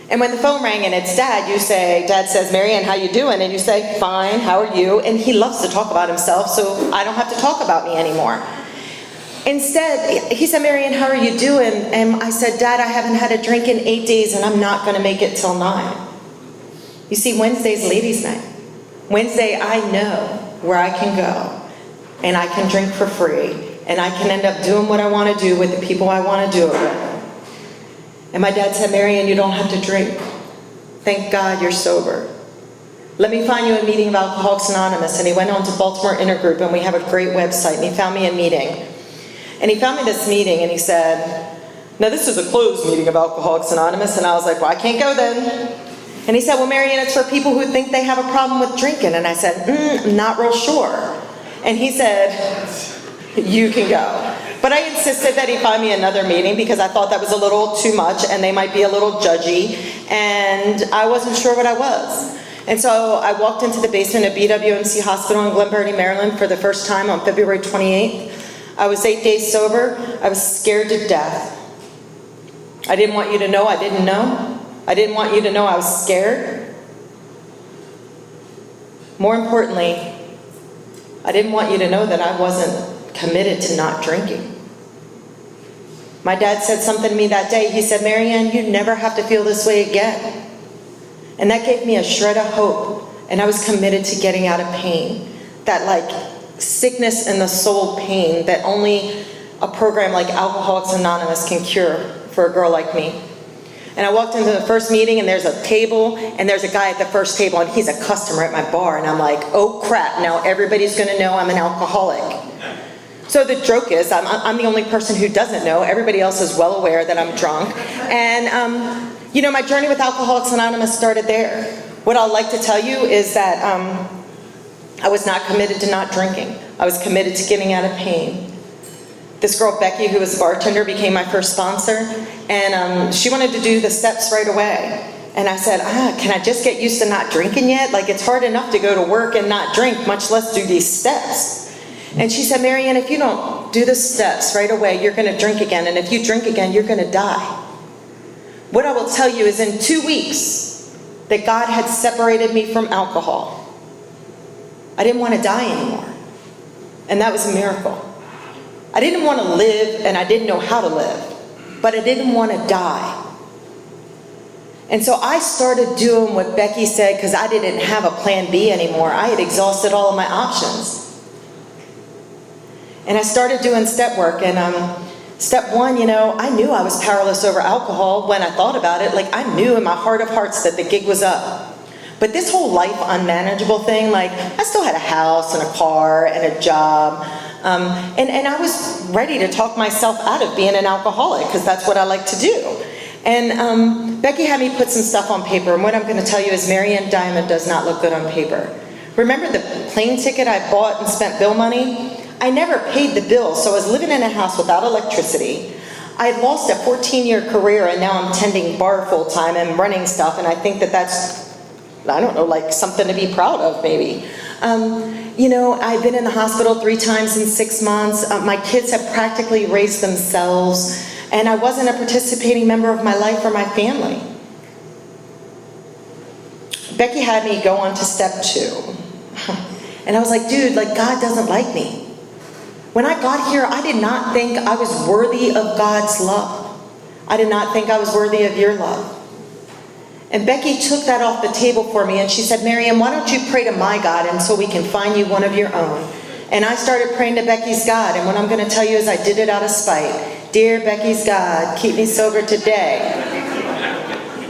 And when the phone rang and it's Dad, you say, Dad says, Marianne, how you doing? And you say, fine, how are you? And he loves to talk about himself, so I don't have to talk about me anymore. Instead, he said, Marianne, how are you doing? And I said, Dad, I haven't had a drink in 8 days and I'm not going to make it till 9. You see, Wednesday's ladies' night. Wednesday, I know where I can go and I can drink for free and I can end up doing what I want to do with the people I want to do it with. And my dad said, Marianne, you don't have to drink. Thank God you're sober. Let me find you a meeting of Alcoholics Anonymous. And he went on to Baltimore Intergroup, and we have a great website, and he found me a meeting. And he found me this meeting, and he said, now this is a closed meeting of Alcoholics Anonymous. And I was like, well, I can't go then. And he said, well, Marianne, it's for people who think they have a problem with drinking. And I said, I'm not real sure. And he said, you can go. But I insisted that he find me another meeting because I thought that was a little too much and they might be a little judgy. And I wasn't sure what I was. And so I walked into the basement of BWMC Hospital in Glen Burnie, Maryland for the first time on February 28th. I was 8 days sober. I was scared to death. I didn't want you to know I didn't know. I didn't want you to know I was scared. More importantly, I didn't want you to know that I wasn't committed to not drinking. My dad said something to me that day. He said, Marianne, you never have to feel this way again. And that gave me a shred of hope. And I was committed to getting out of pain. That like sickness in the soul pain that only a program like Alcoholics Anonymous can cure for a girl like me. And I walked into the first meeting and there's a table and there's a guy at the first table and he's a customer at my bar. And I'm like, oh crap, now everybody's gonna know I'm an alcoholic. So the joke is, I'm the only person who doesn't know. Everybody else is well aware that I'm drunk. And, you know, my journey with Alcoholics Anonymous started there. What I'd like to tell you is that I was not committed to not drinking. I was committed to getting out of pain. This girl, Becky, who was a bartender, became my first sponsor. And she wanted to do the steps right away. And I said, can I just get used to not drinking yet? Like, it's hard enough to go to work and not drink, much less do these steps. And she said, Marianne, if you don't do the steps right away, you're going to drink again. And if you drink again, you're going to die. What I will tell you is in 2 weeks that God had separated me from alcohol. I didn't want to die anymore. And that was a miracle. I didn't want to live, and I didn't know how to live. But I didn't want to die. And so I started doing what Becky said because I didn't have a plan B anymore. I had exhausted all of my options. And I started doing step work. And step one, you know, I knew I was powerless over alcohol when I thought about it. Like, I knew in my heart of hearts that the gig was up. But this whole life unmanageable thing, like, I still had a house and a car and a job. And I was ready to talk myself out of being an alcoholic because that's what I like to do. And Becky had me put some stuff on paper. And what I'm going to tell you is Marianne Diamond does not look good on paper. Remember the plane ticket I bought and spent bill money? I never paid the bill, so I was living in a house without electricity. I had lost a 14-year career, and now I'm tending bar full-time and running stuff, and I think that that's, I don't know, like something to be proud of, maybe. You know, I've been in the hospital 3 times in 6 months. My kids have practically raised themselves, and I wasn't a participating member of my life or my family. Becky had me go on to step 2. And I was like, dude, like, God doesn't like me. When I got here, I did not think I was worthy of God's love. I did not think I was worthy of your love. And Becky took that off the table for me, and she said, Marianne, why don't you pray to my God until we can find you one of your own? And I started praying to Becky's God, and what I'm going to tell you is I did it out of spite. Dear Becky's God, keep me sober today.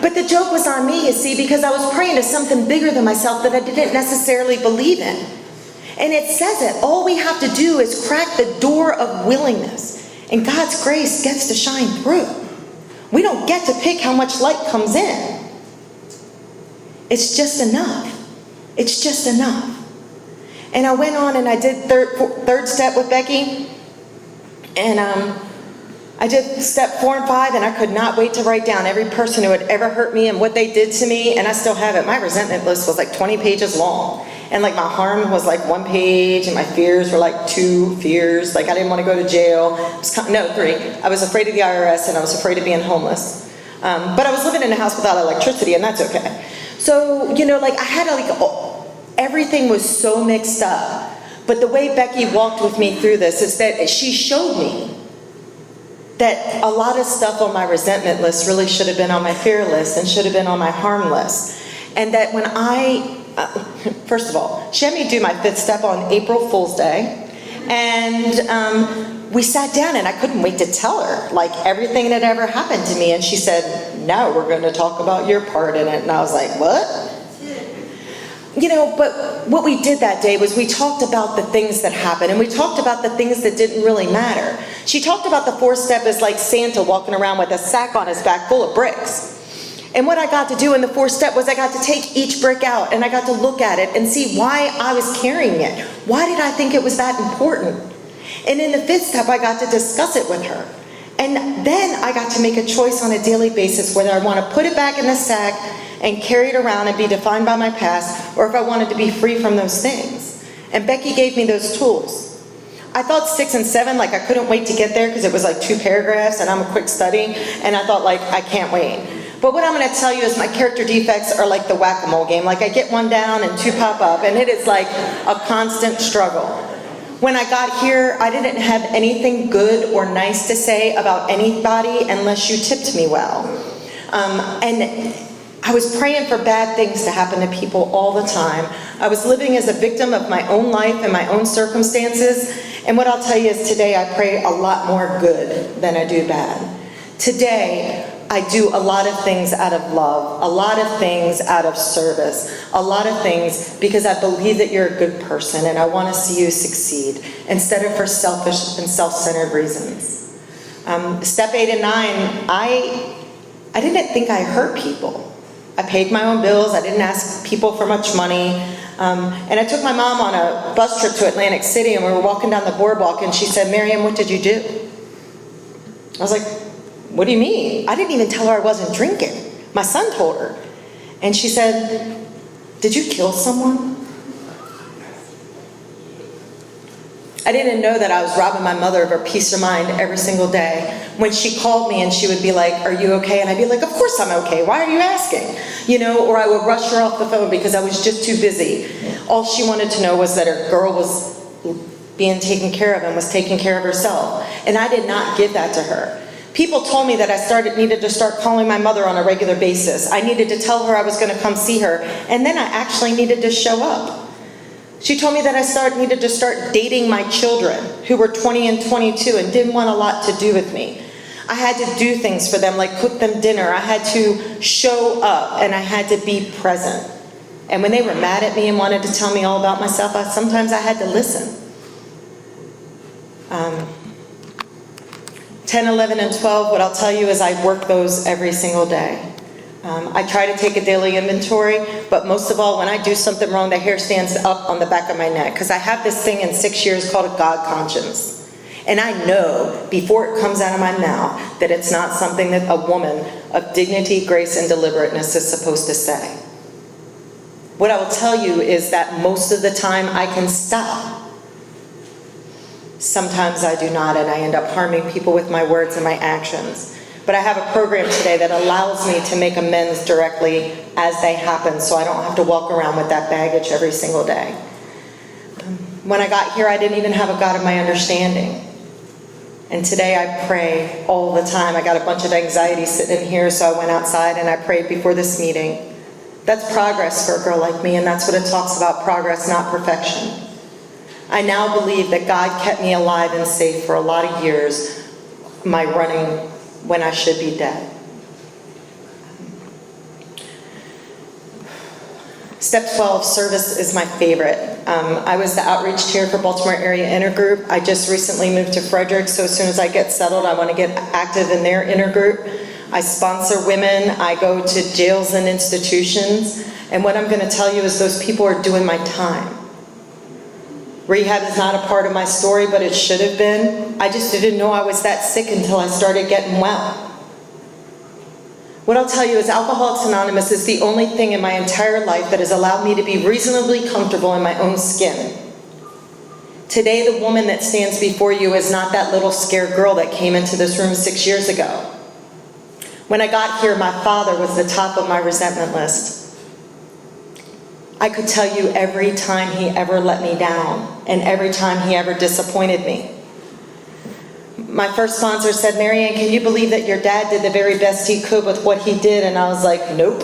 But the joke was on me, you see, because I was praying to something bigger than myself that I didn't necessarily believe in. And it says it. All we have to do is crack the door of willingness, and God's grace gets to shine through. We don't get to pick how much light comes in. It's just enough. It's just enough. And I went on and I did third step with Becky, and I did step 4 and 5, and I could not wait to write down every person who had ever hurt me and what they did to me, and I still have it. My resentment list was like 20 pages long. And like my harm was like 1 page, and my fears were like 2 fears. Like I didn't want to go to jail. 3. I was afraid of the IRS, and I was afraid of being homeless. But I was living in a house without electricity, and that's okay. So, you know, like I had everything was so mixed up. But the way Becky walked with me through this is that she showed me that a lot of stuff on my resentment list really should have been on my fear list and should have been on my harm list. And that when first of all, she had me do my 5th step on April Fool's Day. And we sat down, and I couldn't wait to tell her, like, everything that ever happened to me. And she said, now we're going to talk about your part in it. And I was like, what? You know, but what we did that day was we talked about the things that happened, and we talked about the things that didn't really matter. She talked about the 4th step as like Santa walking around with a sack on his back full of bricks. And what I got to do in the 4th step was I got to take each brick out, and I got to look at it and see why I was carrying it. Why did I think it was that important? And in the 5th step, I got to discuss it with her. And then I got to make a choice on a daily basis whether I want to put it back in the sack and carry it around and be defined by my past, or if I wanted to be free from those things. And Becky gave me those tools. I thought 6 and 7, like I couldn't wait to get there because it was like 2 paragraphs, and I'm a quick study, and I thought, like, I can't wait. But what I'm going to tell you is my character defects are like the whack-a-mole game. Like I get 1 down and 2 pop up, and it is like a constant struggle. When I got here, I didn't have anything good or nice to say about anybody unless you tipped me well. And I was praying for bad things to happen to people all the time. I was living as a victim of my own life and my own circumstances. And what I'll tell you is today I pray a lot more good than I do bad. Today, I do a lot of things out of love, a lot of things out of service, a lot of things because I believe that you're a good person and I want to see you succeed instead of for selfish and self-centered reasons. Step 8 and 9, I didn't think I hurt people. I paid my own bills. I didn't ask people for much money. And I took my mom on a bus trip to Atlantic City and we were walking down the boardwalk and she said, "Marianne, what did you do?" I was like, "What do you mean?" I didn't even tell her I wasn't drinking. My son told her. And she said, "Did you kill someone?" I didn't know that I was robbing my mother of her peace of mind every single day. When she called me and she would be like, "Are you okay?" And I'd be like, "Of course I'm okay. Why are you asking?" You know, or I would rush her off the phone because I was just too busy. All she wanted to know was that her girl was being taken care of and was taking care of herself. And I did not give that to her. People told me that I needed to start calling my mother on a regular basis. I needed to tell her I was going to come see her. And then I actually needed to show up. She told me that I needed to start dating my children who were 20 and 22 and didn't want a lot to do with me. I had to do things for them, like cook them dinner. I had to show up and I had to be present. And when they were mad at me and wanted to tell me all about myself, sometimes I had to listen. 10, 11, and 12, what I'll tell you is I work those every single day. I try to take a daily inventory, but most of all, when I do something wrong, the hair stands up on the back of my neck because I have this thing in 6 years called a God conscience. And I know before it comes out of my mouth that it's not something that a woman of dignity, grace, and deliberateness is supposed to say. What I will tell you is that most of the time I can stop. Sometimes I do not, and I end up harming people with my words and my actions. But I have a program today that allows me to make amends directly as they happen so I don't have to walk around with that baggage every single day. When I got here, I didn't even have a God of my understanding. And today I pray all the time. I got a bunch of anxiety sitting in here, so I went outside and I prayed before this meeting. That's progress for a girl like me, and that's what it talks about, progress, not perfection. I now believe that God kept me alive and safe for a lot of years, my running when I should be dead. Step 12, service is my favorite. I was the outreach chair for Baltimore Area Intergroup. I just recently moved to Frederick, so as soon as I get settled, I want to get active in their intergroup. I sponsor women. I go to jails and institutions. And what I'm going to tell you is those people are doing my time. Rehab is not a part of my story, but it should have been. I just didn't know I was that sick until I started getting well. What I'll tell you is Alcoholics Anonymous is the only thing in my entire life that has allowed me to be reasonably comfortable in my own skin. Today, the woman that stands before you is not that little scared girl that came into this room 6 years ago. When I got here, my father was the top of my resentment list. I could tell you every time he ever let me down and every time he ever disappointed me. My first sponsor said, "Marianne, can you believe that your dad did the very best he could with what he did?" And I was like, "Nope."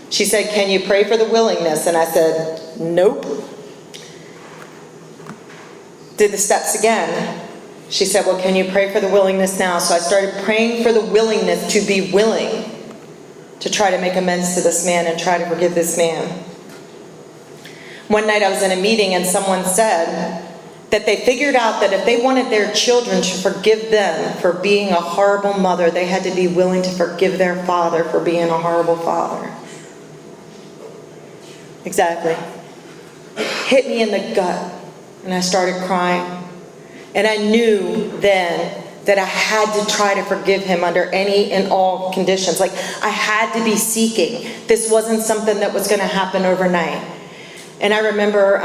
She said, "Can you pray for the willingness?" And I said, "Nope." Did the steps again. She said, "Well, can you pray for the willingness now?" So I started praying for the willingness to be willing to try to make amends to this man and try to forgive this man. One night I was in a meeting and someone said that they figured out that if they wanted their children to forgive them for being a horrible mother, they had to be willing to forgive their father for being a horrible father. Exactly. Hit me in the gut and I started crying. And I knew then that I had to try to forgive him under any and all conditions. Like, I had to be seeking. This wasn't something that was going to happen overnight. And I remember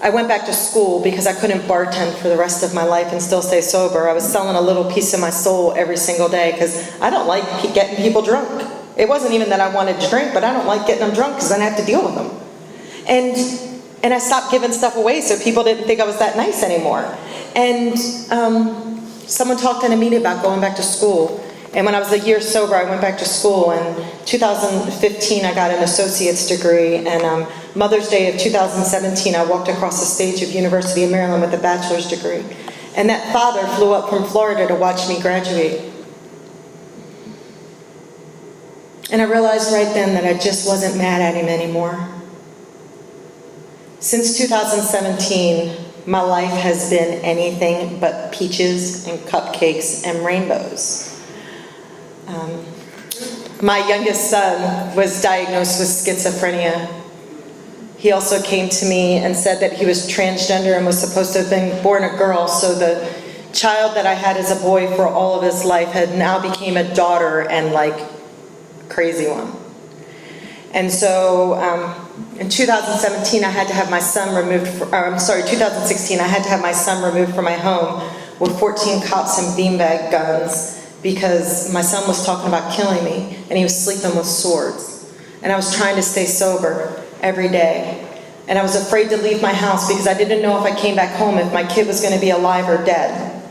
I went back to school because I couldn't bartend for the rest of my life and still stay sober. I was selling a little piece of my soul every single day because I don't like getting people drunk. It wasn't even that I wanted to drink, but I don't like getting them drunk because then I have to deal with them. And I stopped giving stuff away so people didn't think I was that nice anymore. And someone talked in a meeting about going back to school. And when I was a year sober, I went back to school. In 2015, I got an associate's degree. And Mother's Day of 2017, I walked across the stage of University of Maryland with a bachelor's degree. And that father flew up from Florida to watch me graduate. And I realized right then that I just wasn't mad at him anymore. Since 2017, my life has been anything but peaches and cupcakes and rainbows. My youngest son was diagnosed with schizophrenia. He also came to me and said that he was transgender and was supposed to have been born a girl, so the child that I had as a boy for all of his life had now became a daughter, and like a crazy one. And so in 2017, I had to have my son removed, 2016, I had to have my son removed from my home with 14 cops and beanbag guns because my son was talking about killing me and he was sleeping with swords. And I was trying to stay sober every day. And I was afraid to leave my house because I didn't know if I came back home if my kid was going to be alive or dead.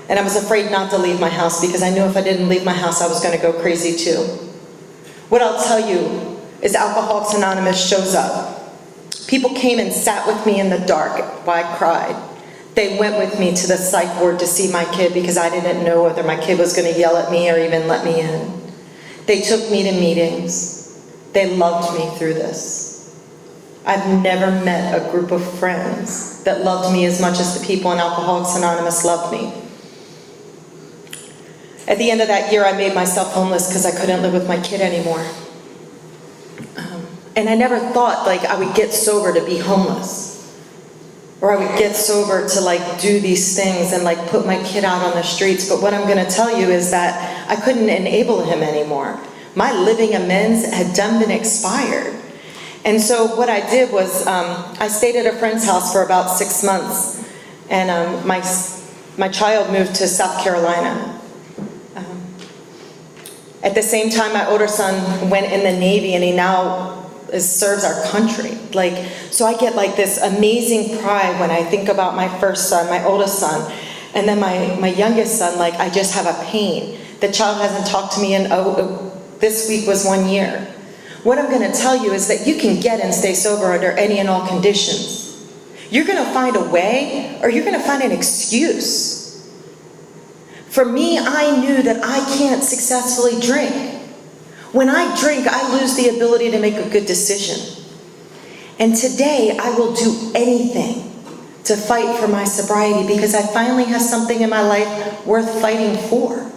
And I was afraid not to leave my house because I knew if I didn't leave my house I was going to go crazy too. What I'll tell you is Alcoholics Anonymous shows up. People came and sat with me in the dark while I cried. They went with me to the psych ward to see my kid because I didn't know whether my kid was going to yell at me or even let me in. They took me to meetings. They loved me through this. I've never met a group of friends that loved me as much as the people in Alcoholics Anonymous loved me. At the end of that year, I made myself homeless because I couldn't live with my kid anymore. And I never thought like I would get sober to be homeless. Or I would get sober to like do these things and like put my kid out on the streets. But what I'm going to tell you is that I couldn't enable him anymore. My living amends had been expired. And so what I did was I stayed at a friend's house for about 6 months. And my child moved to South Carolina. At the same time, my older son went in the Navy and he now serves our country. So I get like this amazing pride when I think about my first son, my oldest son, and then my youngest son. Like I just have a pain. The child hasn't talked to me in, this week was 1 year. What I'm going to tell you is that you can get and stay sober under any and all conditions. You're going to find a way, or you're going to find an excuse. For me, I knew that I can't successfully drink. When I drink, I lose the ability to make a good decision. And today, I will do anything to fight for my sobriety because I finally have something in my life worth fighting for.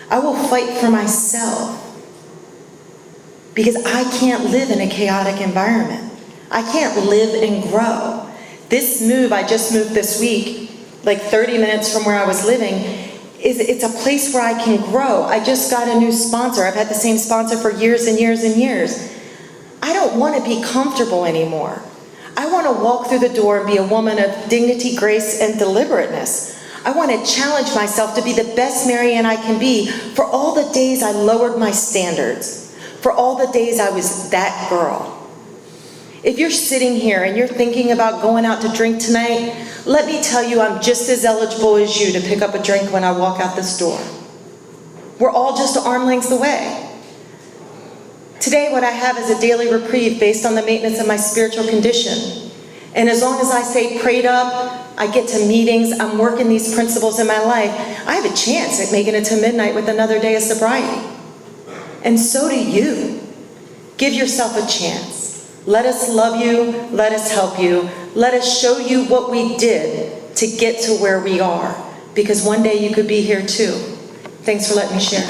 I will fight for myself because I can't live in a chaotic environment. I can't live and grow. This move, I just moved this week, like 30 minutes from where I was living, it's a place where I can grow. I just got a new sponsor. I've had the same sponsor for years and years and years. I don't want to be comfortable anymore. I want to walk through the door and be a woman of dignity, grace, and deliberateness. I want to challenge myself to be the best Marianne I can be for all the days I lowered my standards, for all the days I was that girl. If you're sitting here and you're thinking about going out to drink tonight, let me tell you I'm just as eligible as you to pick up a drink when I walk out this door. We're all just an arm length away. Today what I have is a daily reprieve based on the maintenance of my spiritual condition. And as long as I stay prayed up, I get to meetings, I'm working these principles in my life, I have a chance at making it to midnight with another day of sobriety. And so do you. Give yourself a chance. Let us love you, let us help you, let us show you what we did to get to where we are, because one day you could be here too. Thanks for letting me share.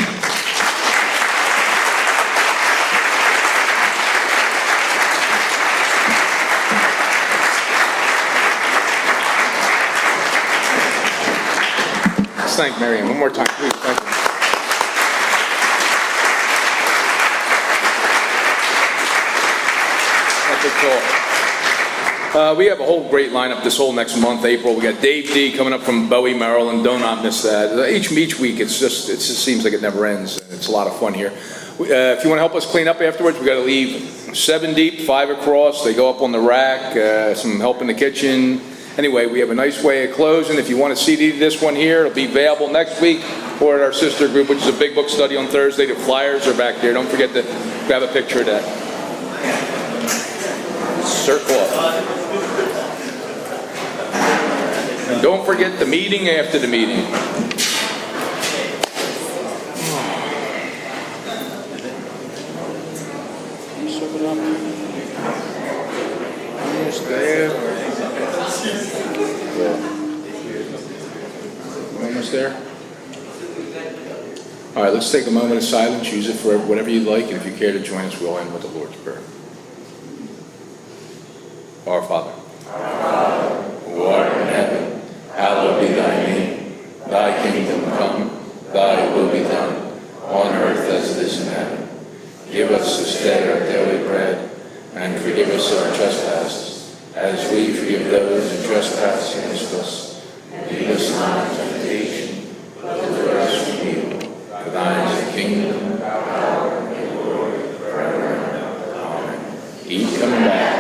Let's thank Marianne one more time, please. Thank you. We have a whole great lineup this whole next month, April. We got Dave D coming up from Bowie, Maryland. Do not miss that. Each week, it just seems like it never ends. It's a lot of fun here. If you want to help us clean up afterwards, we got to leave 7 deep, 5 across. They go up on the rack. Some help in the kitchen. Anyway, we have a nice way of closing. If you want to CD this one here, it'll be available next week, or at our sister group, which is a big book study on Thursday. The flyers are back there. Don't forget to grab a picture of that. Circle up. And don't forget the meeting after the meeting. is there? All right, let's take a moment of silence. Use it for whatever you'd like. And if you care to join us, we'll end with the Lord's Prayer. Our Father, who art in heaven, hallowed be thy name. Thy kingdom come, thy will be done, on earth as it is in heaven. Give us this day our daily bread, and forgive us our trespasses, as we forgive those who trespass against us. Lead us not into temptation, but deliver us from evil. For thine is the kingdom, the power, and the glory, forever and ever. Amen. Keep coming back.